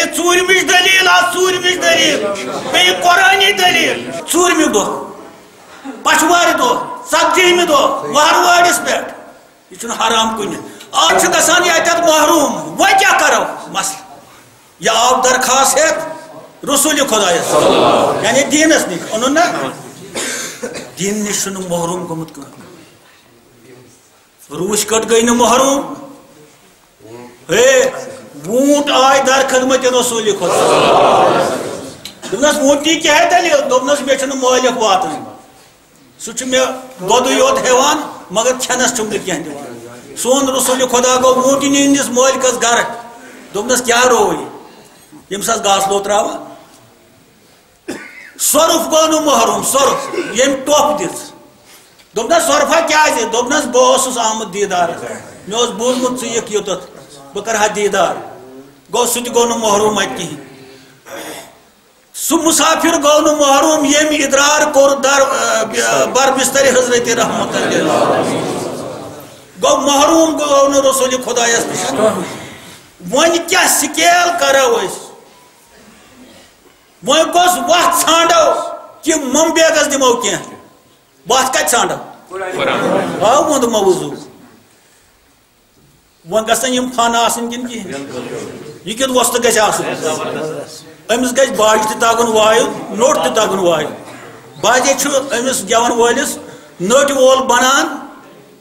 نیرِ ژوٗرمِچ دلیٖل ژوٗرمِچ دلیٖل بیٚیہِ قۄرٲنی دلیٖل ژوٗرمہِ دۄہ پچھوارِ دۄہ ژتجیٖہمہِ دۄہ وہروٲڑِس پٮ۪ٹھ یہِ چھُنہٕ حرام کُنہِ آز چھِ گژھان ییٚتٮ۪تھ محروٗم وۄنۍ کیٛاہ کرو مسلہٕ یہِ آو درخاست ہٮ۪تھ رسوٗلِ خۄدایَس یعنی دیٖنس نِش اوٚنُن نا دیٖن نِش چھُنہٕ محروٗم گوٚمُت کانٛہہ روٗس کٔٹ گٔے نہٕ محروٗم ہے ووٗنٛٹ آے در خدمتِ رسوٗلِ خۄدا دوٚپنس ووٗنٛٹنی کیٛاہ ہے دٔلیٖل دوٚپنس مےٚ چھُنہٕ مٲلِک واتان سُہ چھُ مےٚ دۄدٕے یوت ہٮ۪وان مگر کھٮ۪نس چھُم نہٕ کینٛہہ دِوان سون رسوٗلِ خۄدا گوٚو ووٗنٛٹنہِ ہٕنٛدِس مٲلکس گرٕ دوٚپنس کیٛاہ روو یہِ ییٚمِس حظ گاسہٕ لوٚگ تراوان سۄرُف گوٚو نہٕ محروٗم سۄرُف ییٚمۍ ٹۄپھ دِژ دوٚپنس سۄرفا کیٛازِ دوٚپنس بہٕ اوسُس آمُت دیٖدارس مےٚ اوس بوٗزمُت ژٕ یِکھ یوٚتتھ بہٕ کرٕ ہا دیٖدار گوٚو سُہ تہِ گوٚو نہٕ محروٗم اَتہِ کِہیٖنۍ سُہ مُسافِر گوٚو نہٕ محروٗم ییٚمۍ اِدرار کوٚر بر بِسترِ حضرتِ رحمت گوٚو محروٗم گوٚو نہٕ رسوٗلِ خۄدایس نِش وۄنۍ کیٛاہ سکیل کرو أسۍ وۄنۍ کۄس وتھ ژھانڈو کہِ ممبیگس دِمو کینٛہہ وتھ کتہِ ژھانڈو آو ووٚند موضوٗع وۄنۍ گژھن یِم فن آسٕنۍ کِنہٕ کِہیٖنۍ یہِ کیُتھ وۄستہٕ گژھِ آسُن أمِس گژھِ باجہِ تہِ تگُن وایُن نوٚٹ تہِ تگُن وایُن باجے چھُ أمِس گٮ۪ون وٲلِس نٔٹۍ وول بنان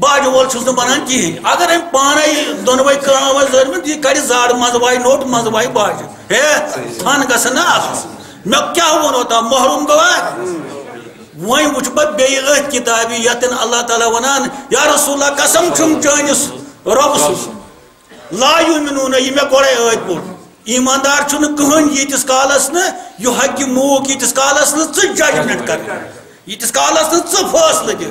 باجہِ وول چھُس نہٕ بنان کِہیٖنۍ اگر أمۍ پانے دۄنوے کٲم ٲسۍ ضرمٕژ یہِ کڑِ زاڑٕ منٛزٕ وایہِ نوٚٹ منٛزٕ وایہِ باجہِ ہے فن گژھن نا آسُن مےٚ کیٛاہ ووٚن اوتام محروٗم گوٚوا وۄنۍ وٕچھٕ بہٕ بیٚیہِ أتھۍ کِتابہِ یتٮ۪ن اللہ تعالیٰ ونان یا رسول اللہ قسم چھُم چٲنِس رۄبہٕ لا یوٗمِنوٗنہ یہِ مےٚ گۄڈے ٲدۍ پوٚر ایٖماندار چھُنہٕ کٕہٕنۍ ییٖتِس کالس نہٕ یہِ ہۄکھِ موٗک ییٖتِس کالس نہٕ ژٕ ججمنٹ کر ییٖتِس کالس نہٕ ژٕ فٲصلہٕ دِ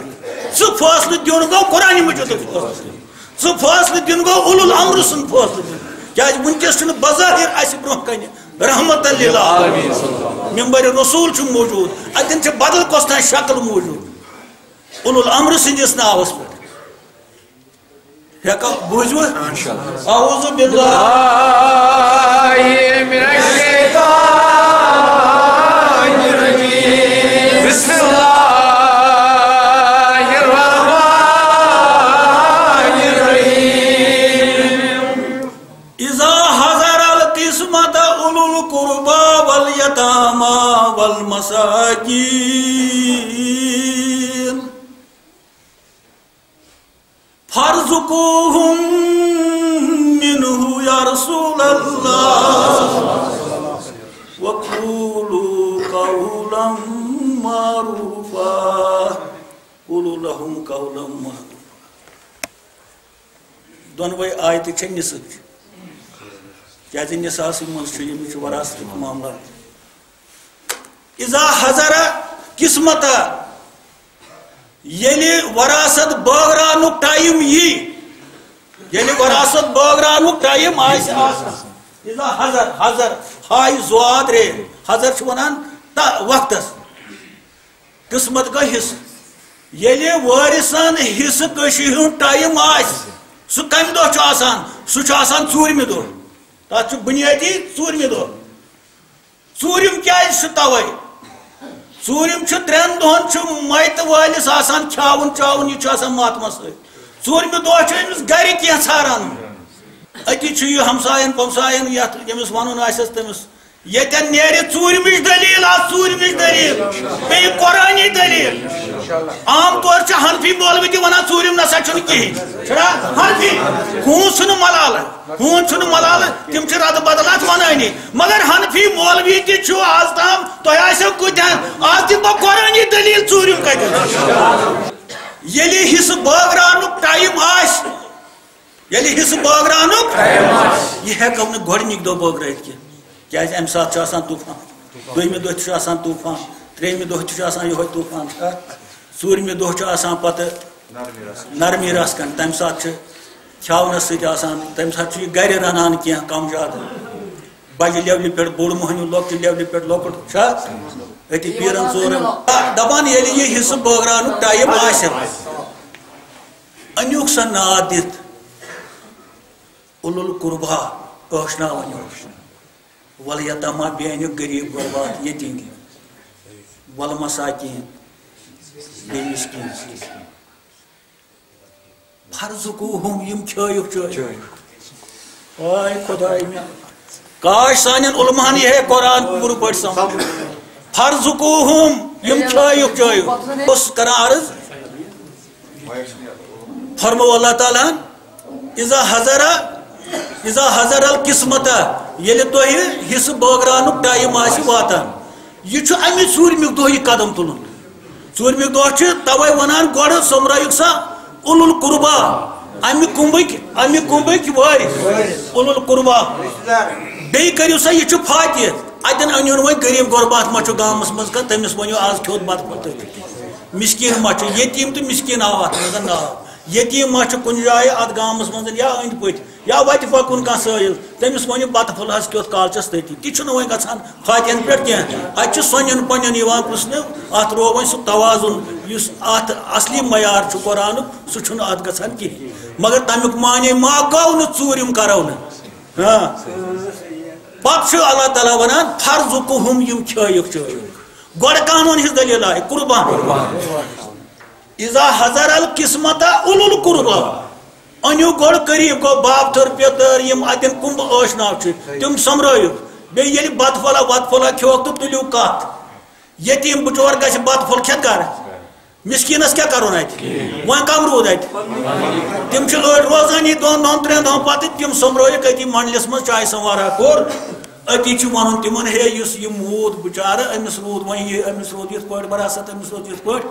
ژٕ فٲصلہٕ دیُن گوٚو قرآنہِ مجیٖدُک فٲصلہٕ ژٕ فٲصلہٕ دیُن گوٚو اُلُل امرٕ سُنٛد فٲصلہٕ دیُن کیٛازِ وٕنکیٚس چھُنہٕ بظٲہِر اَسہِ برونٛہہ کنہِ رحمتن لِلعالمیٖن ممبرِ رسوٗل چھُ موٗجوٗد اتٮ۪ن چھِ بدل کۄس تانۍ شکل موٗجوٗد اُلُل امرٕ سٕنٛدِس ناوس پٮ۪ٹھ ہٮ۪کو بوٗزوٕ اعوذ باللہ من الشیطان الرجیم بسم اللہ الرحمن الرحیم اذا حضر القسمۃ اولو القربى والیتامى والمساکین فارزقوهم منه یا رسول اللہ وقولوا قولا معروفا قولوا لهم قولا معروفا دۄنوے آیتہِ چھےٚ نِسٕچ کیٛازِ نِساسٕے منٛز چھُ ییٚمِس چھُ وراثتُک معاملات اِذا حضر قسمتہ ییٚلہِ وراثت بٲگراونُک ٹایم یی ییٚلہِ وراثت بٲگراونُک ٹایم آسہِ آسان اِذا حضر حضر ہاے زواد رے حضر چھُ وَنان وقتس قسمت گٔے حِصہٕ ییٚلہِ وٲرِثن حِصہٕ کٔشی ہُنٛد ٹایم آسہِ سُہ کمہِ دۄہ چھُ آسان سُہ چھُ آسان ژوٗرمہِ دۄہ تتھ چھُ بُنیٲدی ژوٗرمہِ دۄہ ژوٗرِم کیٛازِ چھُ توے ژوٗرِم چھُ 3 دۄہن چھُ مَیتہٕ وٲلِس آسان کھیاوُن چاوُن یہِ چھُ آسان ماتمس سۭتۍ ژوٗرمہِ دۄہ چھُ أمِس گرِ کینٛہہ ژھاران أتی چھُ یہِ ہمساین پمساین یتھ ییٚمِس ونُن آسٮ۪س تٔمِس ییٚتٮ۪ن نیرِ ژوٗرمِچ دلیٖل ژوٗرمِچ دلیٖل بیٚیہِ قۄرٲنی دلیٖل عام طور چھِ حنفی مولوی تہِ ونان ژوٗرِم نسا چھُنہٕ کِہیٖنۍ چھُنا حنفی ہوٗن چھُنہٕ ملالہٕ ہوٗن چھُنہٕ ملالہٕ تِم چھِ ردٕ بدل اتھ ونٲنی مگر حنفی مولوی تہِ چھُ آز تام تۄہہِ آسیو کۭتیاہ آز دِمہٕ بہٕ قۄرٲنی دلیٖل ژوٗرِم کتٮ۪ن ییٚلہِ حِصہٕ بٲگراونُک ٹایم آسہِ ییٚلہِ حِصہٕ بٲگراونُک یہِ ہٮ۪کو نہٕ گۄڈنِکۍ دۄہ بٲگرٲیِتھ کینٛہہ کیٛازِ اَمہِ ساتہٕ چھُ آسان طوٗفان دوٚیمہِ دۄہ تہِ چھُ آسان طوٗفان ترٛیٚیمہِ دۄہ تہِ چھُ آسان یِہوے طوٗفان ژوٗرمہِ دۄہ چھُ آسان پتہٕ نرمی رسکن تمہِ ساتہٕ چھِ کھیاونس سۭتۍ آسان تمہِ ساتہٕ چھُ یہِ گرِ رنان کینٛہہ کم زیادٕ بجہِ لیولہِ پٮ۪ٹھ بوٚڑ مۄہنیوٗ لۄکچہِ لیولہِ پٮ۪ٹھ لۄکُٹ چھا أتی پیٖرن ژورن دپان ییٚلہِ یہِ حِصہٕ بٲگراونُک ٹایم آسہِ أنیوٗکھ سا ناد دِتھ اُلُل قُربا ٲشناوان والیتامہ بیانیو غریب غربات یتیم والمساکین بے مسکین فرزقوہم یم کھٲیُکھ چٲیُکھ آے خداے مےٚ کاش سانٮ۪ن علماہن یہِ ہے قرآن پوٗرٕ پٲٹھۍ سمجھ فرزقوہم یم کھٲیُکھ چٲیُکھ اوس کران عرض فرمو اللہ تعالیٰ اذا حضر القسمت ییٚلہِ تۄہہِ حصہٕ بٲگراونُک ٹایم آسہِ واتان یہِ چھُ اَمہِ ژوٗرمہِ دۄہ یہِ قدم تُلُن ژوٗرمہِ دۄہ چھِ تَوَے وَنان گۄڈٕ سوٚمبرٲیِکھ سا اُلُل قُربا اَمہِ کُمبٕکۍ وٲرۍ اُلُل قُربا بیٚیہِ کٔرِو سا یہِ چھُ فاتح اَتٮ۪ن أنۍہوٗن وۄنۍ غریٖب غربات ما چھُ گامَس منٛز کانٛہہ تٔمِس ؤنِو آز کھیوٚت بَتہٕ پھوٚل تٔتھۍ مِسکیٖن ما چھُ یتیٖم تہٕ مِسکیٖن آو اَتھ منٛز ناو یتیٖم ما چھُ کُنہِ جایہِ اَتھ گامَس منٛز یا أنٛدۍ پٔتۍ یا وَتہِ پَکُن کانٛہہ سٲحِل تٔمِس ؤنِو بَتہٕ پھوٚل حظ کھیوٚت کالچَس تٔتی تہِ چھُنہٕ وۄنۍ گژھان فاتحَن پٮ۪ٹھ کینٛہہ اَتہِ چھُ سۄنٮ۪ن پنٛنٮ۪ن یِوان پِرٛژھنہٕ اَتھ رو وۄنۍ سُہ توازُن یُس اَتھ اَصلی معیار چھُ قرآنُک سُہ چھُنہٕ اَتھ گژھان کِہیٖنۍ مگر تَمیُک معنے ما گوٚو نہٕ ژوٗرِم کَرو نہٕ پَتہٕ چھُ اللہ تعالیٰ وَنان فرزقوہم یم کھٲیُکھ چٲیُکھ گۄڈٕ قانوٗن ہِنٛز دٔلیٖل آیہِ قُربان اذا حضر القسمت اُلُل قُربا أنِو گۄڈٕ قریٖب گوٚو بابتھٕر پیٚتٕر یِم اَتٮ۪ن کُمبہٕ ٲشناو چھِ تِم سوٚمبرٲیِکھ بیٚیہِ ییٚلہِ بَتہٕ پھوٚلہ وَتہٕ پھوٚلہ کھیوٚکھ تہٕ تُلِو کَتھ یتیٖم بِچور گژھِ بَتہٕ پھوٚل کھٮ۪تھ گَرٕ مِسکیٖنَس کیٛاہ کَرُن اَتہِ وۄنۍ کَم روٗد اَتہِ تِم چھِ أڑۍ روزٲنی دۄن ترٛٮ۪ن دۄہَن پَتہٕ تِم سوٚمبرٲیِکھ أتی مَنڈلِس منٛز چاے سموارا کوٚر أتی چھُ وَنُن تِمن ہے یُس یہِ موٗد بِچارٕ أمِس روٗد وۄنۍ یہِ أمِس روٗد یِتھ پٲٹھۍ وراثت أمِس روٗد یِتھ پٲٹھۍ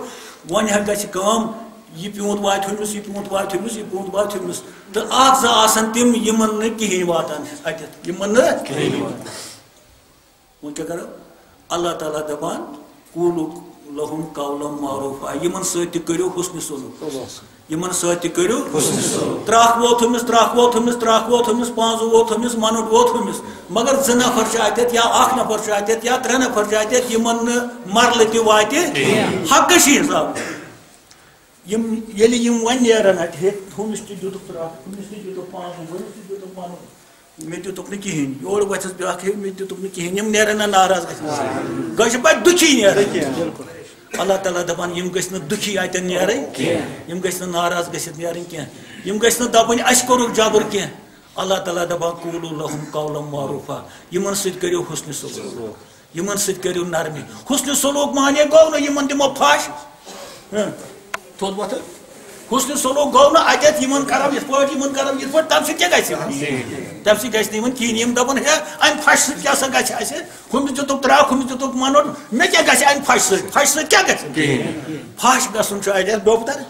وۄنۍ گژھِ کٲم یہِ پیوٗنت واتہِ ہُمِس یہِ پیوٗنت واتہِ ہُمِس یہِ پیوٗنت واتہِ ہُمِس تہٕ اکھ زٕ آسان تِم یِمن نہٕ کِہیٖنۍ واتان اَتٮ۪تھ یِمن نہٕ وۄنۍ کیٛاہ کَرو اللہ تعالیٰ دَپان قوٗلُو لَہُم قَولًا معروٗفا یِمن سۭتۍ تہِ کٔرِو حُسنِ سلوٗک یِمن سۭتۍ تہِ کٔرِو ترٛکھ ووت ہُمِس ترٛکھ ووت ہُمِس ترٛکھ ووت ہُمِس پانٛژٕ ووت ہُمِس مَنُٹ ووت ہُمِس مگر 2 نفر چھِ اَتٮ۪تھ یا 1 نفر چھُ اَتٮ۪تھ یا 3 نفر چھِ اَتٮ۪تھ یِمن نہٕ مَرلہٕ تہِ واتہِ حقٕچ حِساب ییٚلہِ یِم وۄنۍ نیرن اَتہِ ہے ہُمِس تہِ دیُتُکھ ترٛکھ ہُمِس تہِ دیُتُکھ 5 ہُمِس تہِ دیُتُکھ مَنُٹ مےٚ دیُتُکھ نہٕ کِہیٖنۍ یورٕ وۄتھٮ۪س بیٛاکھ ہے مےٚ دیُتُکھ نہٕ کِہیٖنۍ یِم نیرن نہٕ ناراض گژھِ پَتہٕ دُکھی نیرٕنۍ اللہ تعالیٰ دَپان یِم گٔژھۍ نہٕ دُکھی اَتٮ۪ن نیرٕنۍ یِم گٔژھۍ نہٕ ناراض گٔژھِتھ نیرٕنۍ کینٛہہ یِم گٔژھۍ نہٕ دَپٕنۍ اَسہِ کوٚرُکھ جبر کینٛہہ اللہ تعالیٰ دَپان قوٗلوٗ لَہُم قَولًا معروٗفا یِمن سۭتۍ کٔرِو حُسنِ سلوٗک یِمن سۭتۍ کٔرِو نرمی حُسنِ سلوٗک معنے گوٚو نہٕ یِمن دِمو پھش تھوٚد وۄتھٕ حُسنِ سلوٗک گوٚو نہٕ اَتٮ۪تھ یِمن کَرو یِتھ پٲٹھۍ یِمن کَرو یِتھ پٲٹھۍ تَمہِ سۭتۍ کیٛاہ گژھِ تَمہِ سۭتۍ گژھِ نہٕ یِمن کِہیٖنۍ یِم دَپن ہے اَمہِ پھشہِ سۭتۍ کیٛاہ سا گژھِ اَسہِ ہُمِس دیُتُکھ ترٛکھ ہُمِس دیُتُکھ مَنُٹ مےٚ کیٛاہ گژھِ اَمہِ پھشہِ سۭتۍ کیٛاہ گژھِ پھش گژھُن چھُ اَتٮ۪تھ بوٚبتر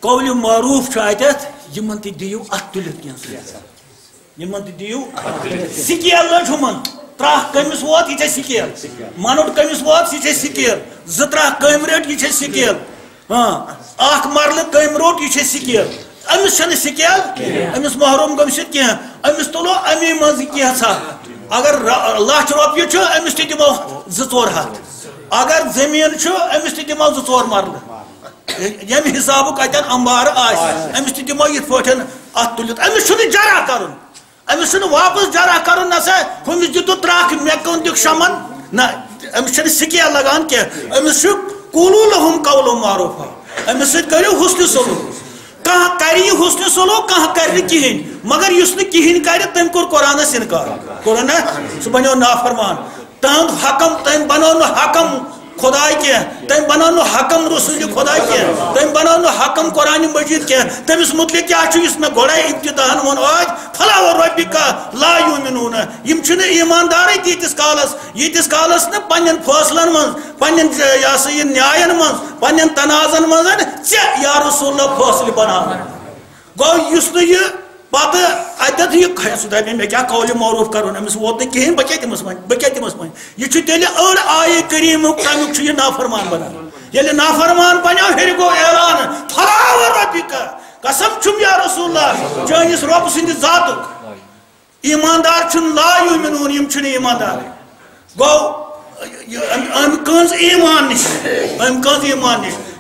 قولہِ معروٗف چھُ اَتٮ۪تھ یِمن تہِ دِیِو اَتھٕ تُلِتھ کینٛہہ یِمن تہِ دِیِو سِکیل لٔج ہُمن ترٛکھ کٔمِس ووت یہِ چھےٚ سِکیل مَنُٹ کٔمِس ووت یہِ چھےٚ سِکیل 2 ترٛکھ کٔمۍ رٔٹۍ یہِ چھےٚ سِکیل اکھ مَرلہٕ کٔمۍ روٚٹ یہِ چھےٚ سِکیل أمِس چھَنہٕ سِکیل أمِس محروٗم گٔمژٕ کینٛہہ أمِس تُلو اَمی منٛزٕ کینٛژھا اگر 1,00,000 رۄپیہِ چھُ أمِس تہِ دِمو 2-4 ہَتھ اگر زٔمیٖن چھُ أمِس تہِ دِمو 2-4 مَرلہٕ ییٚمہِ حِسابُک اَتٮ۪ن اَمبارٕ آسہِ أمِس تہِ دِمو یِتھ پٲٹھۍ اَتھ تُلِتھ أمِس چھُنہٕ جرا کَرُن أمِس چھُنہٕ واپس جرا کَرُن نہ سا ہُمِس دِتُکھ ترٛکھ مےٚ کٕن دِیُکھ شمن نہ أمِس چھَنہٕ سِکیل لگان کینٛہہ أمِس چھُ قوٗلوٗ لَہُم قَولًا معروٗفا أمِس سۭتۍ کٔرِو حُسنِ سلوٗک کانٛہہ کَرِ یہِ حُسنِ سلوٗک کانٛہہ کَرِ نہٕ کِہیٖنۍ مگر یُس نہٕ کِہیٖنۍ کَرِ تٔمۍ کوٚر قرآنَس اِنکار کوٚرُن نہ سُہ بَنیو نافرمان تٕہُنٛد حکم تٔمۍ بَنوو نہٕ حکم خۄداے کینٛہہ تٔمۍ بَنوو نہٕ حکم رسوٗلِ خۄداے کینٛہہ تٔمۍ بَنوو نہٕ حکم قرآنِ مجیٖد کینٛہہ تٔمِس مُتعلِق کیٛاہ چھُ یُس مےٚ گۄڈَے اِبتِداہن ووٚن ٲدۍ فَلا وَرَبِّکَ لا یوٗمِنوٗنَ یِم چھِنہٕ ایٖماندارٕے تیٖتِس کالَس نہٕ پنٛنٮ۪ن فٲصلَن منٛز پنٛنٮ۪ن یہِ ہسا یہِ نیایَن منٛز پنٛنٮ۪ن تنازَن منٛز ژےٚ یا رسوٗل اللہ فٲصلہٕ بَناوان گوٚو یُس نہٕ یہِ پَتہٕ اَتٮ۪تھ یہِ سُہ دَپہِ مےٚ کیٛاہ قولہِ معروٗف کَرُن أمِس ووت نہٕ کِہیٖنۍ بہٕ کیٛاہ دِمَس وۄنۍ یہِ چھُ تیٚلہِ أڑ آیے کریٖمُک تَمیُک چھُ یہِ نافرمان بَنان ییٚلہِ نافرمان بَنیو ہیٚرِ گوٚو اعلان فَلا وَرَبِّکَ قسم چھُم یا رسول اللہ چٲنِس رۄبہٕ سٕنٛدِ ذاتُک ایٖماندار چھُنہٕ لا یوٗمِنوٗن یِم چھِنہٕ ایٖماندارٕے گوٚو أمۍ کٔنٛز ایٖمان نِش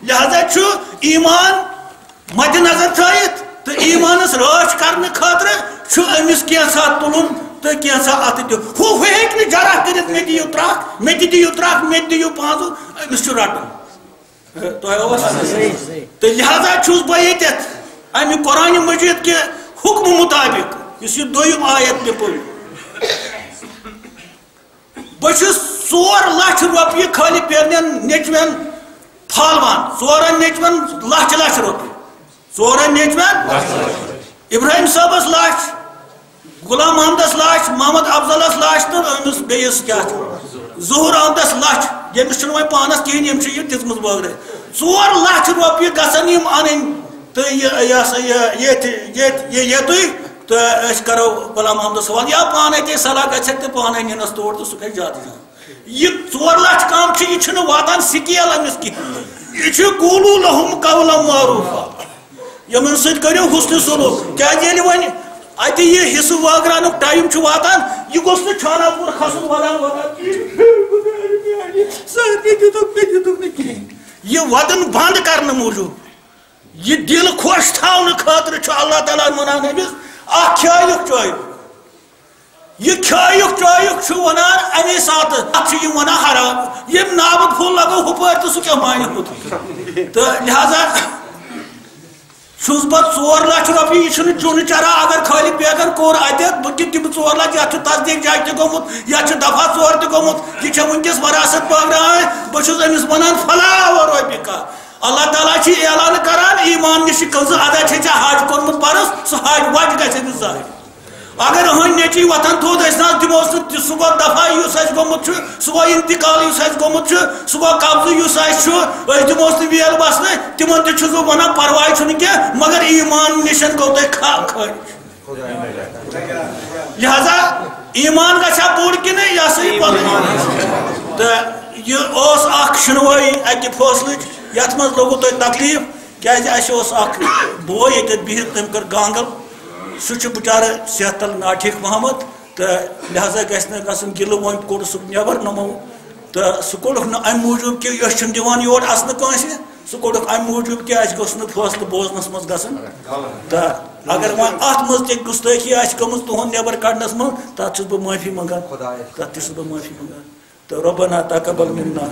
لہذا چھُ ایٖمان مدِ نظر تھٲیِتھ تہٕ ایٖمانَس رٲچھ کرنہٕ خٲطرٕ چھُ أمِس کینٛژھا تُلُن تہٕ تو کیسا ات ہو ہیٚکہِ نہٕ جرح کٔرِتھ مےٚ دِیِو ترٛکھ مےٚ تہِ دِیِو ترٛکھ مےٚ تہِ دِیِو 5 أمِس چھُ رٹُن تۄہہِ اوس تہٕ لہذا چھُس بہٕ ییٚتٮ۪تھ امہِ قرآنِ مجیٖد کہِ حُکمہٕ مُطابق یُس یہِ دوٚیِم آیت مےٚ پوٚر بہٕ چھُس 4 لچھ رۄپیہِ خٲلی پننٮ۪ن نیٚچوٮ۪ن پھالوان 4 نیٚچوٮ۪ن لچھ لچھ رۄپیہِ 4 نیٚچوٮ۪ن ابراہیم صٲبس لچھ غلام محمدس لچھ محمد افضلس لچھ تو أمس بیٚیِس کیٛاہ چھُ ظہور احمدس لچھ ییٚمِس چھُنہٕ وۄنۍ پانس کِہیٖنۍ یِم چھِ یہِ دِژمٕژ بٲگرٲے 4 لچھ رۄپیہِ گژھن یِم انٕنۍ تہٕ یہِ ہسا ییٚتُے تہٕ أسۍ کرو غلام محمدس سوال یا پانے تے صلاح گژھٮ۪کھ تہٕ پانے نِنس تور تہٕ سُہ گژھِ زیادٕ زیادٕ یہ 4 لچھ کم چھِ یہِ چھُنہٕ واتان سکیل أمِس کِہیٖنۍ یہِ چھُ قولوا لهم قولا معروفا یِمن سۭتۍ کٔرِو حُسنِ سلوٗک کیٛازِ ییٚلہِ وۄنۍ اتہِ یہِ حصہٕ وٲگراونُک ٹایم چھُ واتان یہِ گوٚژھ نہٕ چھانا پوٗر کھسُن ودان دِتُکھ نہٕ کِہیٖنۍ یہِ ودُن بنٛد کرنہٕ موٗجوٗب یہِ دِل خۄش تھاونہٕ خٲطرٕ چھُ اللہ تعالیٰ ونان أمِس اکھ کھیٲیُکھ چٲیُکھ یہ کھیٲیُکھ چٲیُکھ چھُ ونان امی ساتہٕ اتھ چھُ یِم ونان حرام ییٚمۍ نابہٕ پھوٚل لگو ہُپٲرۍ تہٕ سُہ کیٛاہ مانہِ ہُتھ تہٕ لہذا چھُس بہٕ 4 لچھ رۄپیہِ یہِ چھُنہٕ چوٗنہٕ چران اگر خٲلی بیگن کوٚر اتٮ۪تھ بہٕ تہِ دِمہٕ 4 لچھ یتھ چھُ تصدیٖق جاے تہِ گوٚمُت یتھ چھُ دفعہ 4 تہِ گوٚمُت یہِ چھےٚ وٕنکٮ۪س وراثت بٲگراوٕنۍ بہٕ چھُس أمِس ونان فلاح و رۄپیہِ کاہ اللہ تعالیٰ چھُ اعلان کران ایٖمان نِش کنٛزٕ ادا چھے ژےٚ حج کوٚرمُت پرُس سُہ حج وج گژھِ أمِس ظٲہِر اگر أہٕنٛدۍ نیٚچی وۄتھان تھوٚد أسۍ نہ دِموس نہٕ سُہ گوٚو دفعہ یُس اَسہِ گوٚمُت چھُ سُہ گوٚو اِنتقال یُس اَسہِ گوٚمُت چھُ سُہ گوٚو قبضہٕ یُس اَسہِ چھُ أسۍ دِموس نہٕ ویل بسنہٕ تِمن تہِ چھُس بہٕ ونان پرواے چھُنہٕ کینٛہہ مگر ایٖمان نِشن گوٚو تۄہہِ خٲرج لہذا ایٖمان گژھِ ہا بوٚڑ کِنہٕ یہِ ہسا یہِ پتہٕ تہٕ یہِ اوس اکھ شِنوٲیی اکہِ فٲصلٕچ یتھ منٛز لوٚگوٕ تۄہہِ تکلیٖف کیٛازِ اَسہِ اوس اکھ بوے ییٚتٮ۪تھ بِہِتھ تٔمۍ کٔر گانگل سُہ چھُ بِچارٕ صحت تل ناٹھیٖک پہمتھ تہٕ لہذا گژھِ نہٕ گژھُن گِلہٕ وۄنۍ کوٚڑ سُہ نٮ۪بر نمو تہٕ سُہ کوٚڑُکھ نہٕ امہِ موٗجوٗب کہِ أسۍ چھِنہٕ دِوان یور اَژنہٕ کٲنٛسہِ سُہ کوٚڑُکھ امہِ موٗجوٗب کہِ اَسہِ گوٚژھ نہٕ فٲصلہٕ بوزنس منٛز گژھُن تہٕ اگر وۄنۍ اتھ منٛز تہِ گُستٲخی آسہِ گٔمٕژ تُہُنٛد نٮ۪بر کڑنس منٛز تتھ چھُس بہٕ معٲفی منٛگان تتھ تہِ چھُس بہٕ معٲفی منٛگان تہٕ رۄبنا تقبل منا